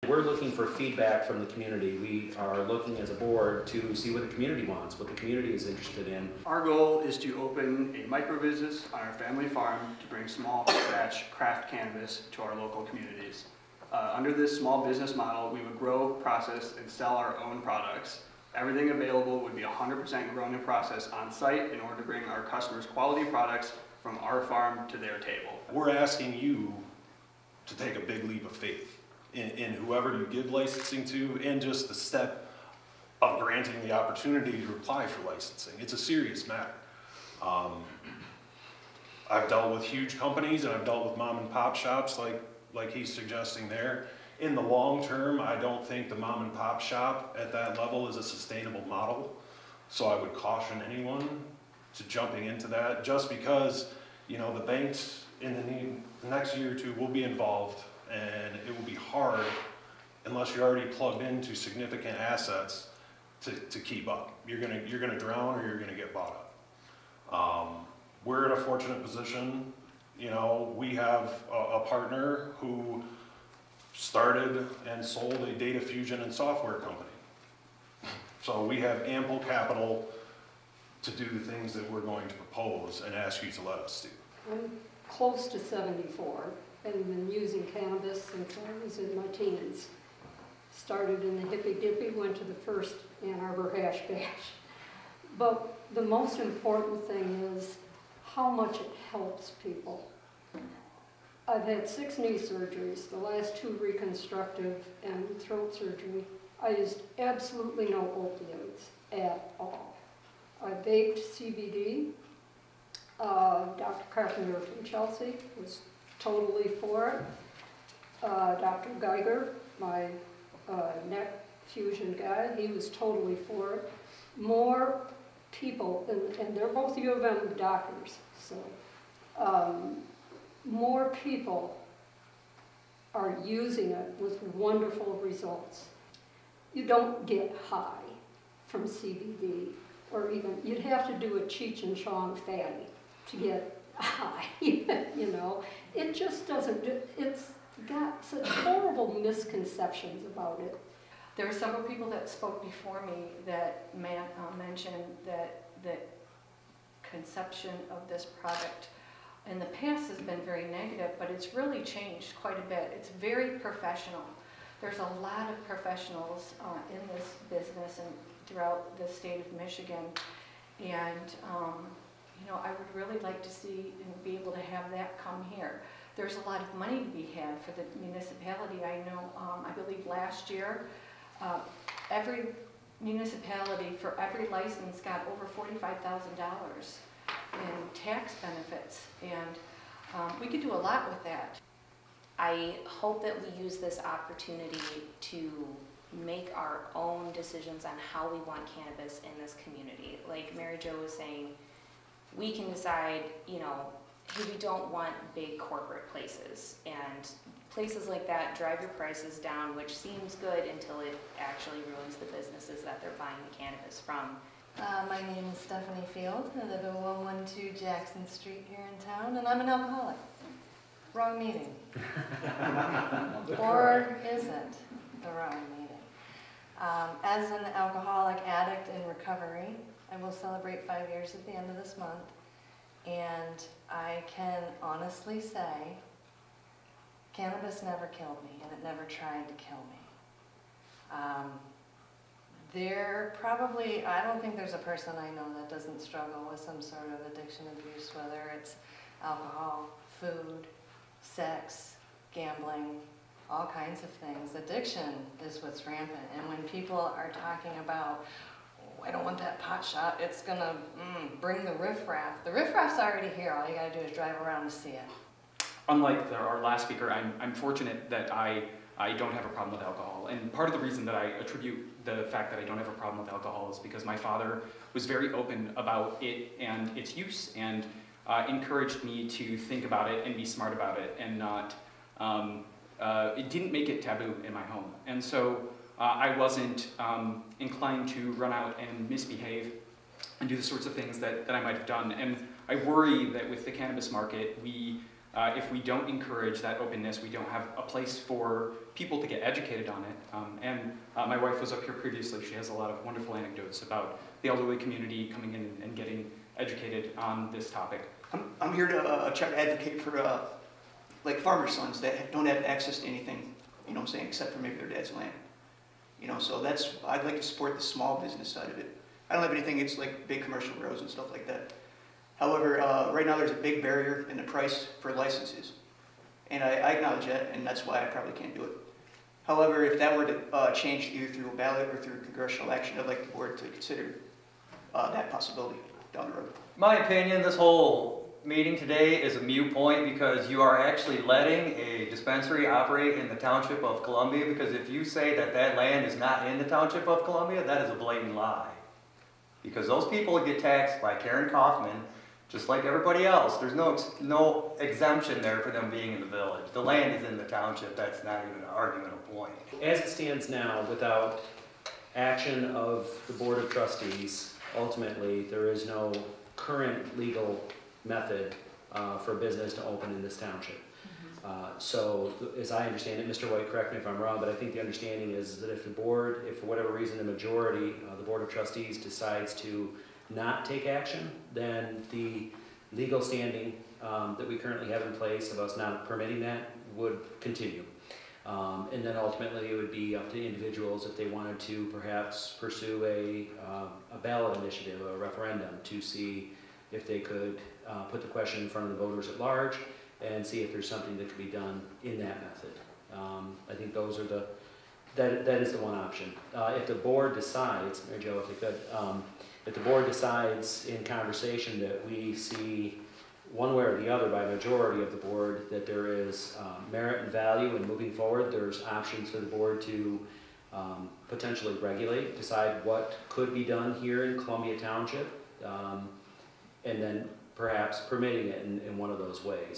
We're looking for feedback from the community. We are looking as a board to see what the community wants, what the community is interested in. Our goal is to open a micro business on our family farm to bring small batch craft cannabis to our local communities. Under this small business model, we would grow, process, and sell our own products. Everything available would be 100% grown and processed on site in order to bring our customers quality products from our farm to their table. We're asking you to take a big leap of faith in whoever you give licensing to, and just the step of granting the opportunity to apply for licensing. It's a serious matter. I've dealt with huge companies and I've dealt with mom and pop shops like he's suggesting there. In the long term, I don't think the mom and pop shop at that level is a sustainable model. So I would caution anyone to jumping into that, just because, you know, the banks in the next year or two will be involved, and it will be hard unless you're already plugged into significant assets to keep up. You're gonna drown, or you're gonna get bought up. We're in a fortunate position. You know, we have a partner who started and sold a data fusion and software company. So we have ample capital to do the things that we're going to propose and ask you to let us do. I'm close to 74 and been using cannabis since I was in my teens. Started in the Hippy Dippy, went to the first Ann Arbor Hash Bash. But the most important thing is how much it helps people. I've had 6 knee surgeries, the last 2 reconstructive and throat surgery. I used absolutely no opioids at all. I baked CBD. Dr. Carpenter from Chelsea was totally for it. Dr. Geiger, my neck fusion guy, he was totally for it. More people, and they're both U of M doctors, so more people are using it with wonderful results. You don't get high from CBD, or even, you'd have to do a Cheech and Chong fatty to get high, you know. It just doesn't, it's got such horrible misconceptions about it. There were several people that spoke before me that mentioned that the conception of this product in the past has been very negative, but it's really changed quite a bit. It's very professional. There's a lot of professionals in this business and throughout the state of Michigan, and you know, I would really like to see and be able to have that come here. There's a lot of money to be had for the municipality. I know, I believe last year, every municipality for every license got over $45,000 in tax benefits, and we could do a lot with that. I hope that we use this opportunity to make our own decisions on how we want cannabis in this community. Like Mary Jo was saying, we can decide, you know, hey, we don't want big corporate places, and places like that drive your prices down, which seems good until it actually ruins the businesses that they're buying the cannabis from. My name is Stephanie Field. I live at 112 Jackson Street here in town, and I'm an alcoholic. Wrong meeting. Or isn't the wrong meeting. As an alcoholic addict in recovery, I will celebrate 5 years at the end of this month, and I can honestly say cannabis never killed me, and it never tried to kill me. I don't think there's a person I know that doesn't struggle with some sort of addiction abuse, whether it's alcohol, food, sex, gambling, all kinds of things. Addiction is what's rampant, and when people are talking about, oh, I don't want that pot shot, it's gonna bring the riffraff. The riffraff's already here, all you gotta do is drive around to see it. Unlike our last speaker, I'm fortunate that I don't have a problem with alcohol, and part of the reason that I attribute the fact that I don't have a problem with alcohol is because my father was very open about it and its use, and encouraged me to think about it and be smart about it, and not, it didn't make it taboo in my home. And so I wasn't inclined to run out and misbehave and do the sorts of things that I might have done. And I worry that with the cannabis market, we if we don't encourage that openness, we don't have a place for people to get educated on it. My wife was up here previously. She has a lot of wonderful anecdotes about the elderly community coming in and getting educated on this topic. I'm here to try to advocate for like farmer sons that don't have access to anything, you know what I'm saying, except for maybe their dad's land. You know, so I'd like to support the small business side of it. I don't have anything against like big commercial grows and stuff like that. However, right now there's a big barrier in the price for licenses. And I acknowledge that, and that's why I probably can't do it. However, if that were to change either through a ballot or through congressional action, I'd like the board to consider that possibility down the road. My opinion, this whole meeting today is a moot point because you are actually letting a dispensary operate in the Township of Columbia, because if you say that that land is not in the Township of Columbia, that is a blatant lie. Because those people get taxed by Karen Kaufman just like everybody else. There's no exemption there for them being in the village. The land is in the township. That's not even an argumentable point. As it stands now, without action of the Board of Trustees, ultimately, there is no current legal method for business to open in this township. So, as I understand it, Mr. White, correct me if I'm wrong, but I think the understanding is that if the board, if for whatever reason the majority, the Board of Trustees decides to not take action, then the legal standing that we currently have in place of us not permitting that would continue. And then ultimately it would be up to individuals if they wanted to perhaps pursue a ballot initiative, a referendum, to see if they could put the question in front of the voters at large and see if there's something that could be done in that method. I think those are that is the one option. If the board decides, Mary Jo, if they could, if the board decides in conversation that we see one way or the other by majority of the board that there is merit and value in moving forward, there's options for the board to potentially regulate, decide what could be done here in Columbia Township, and then perhaps permitting it in one of those ways.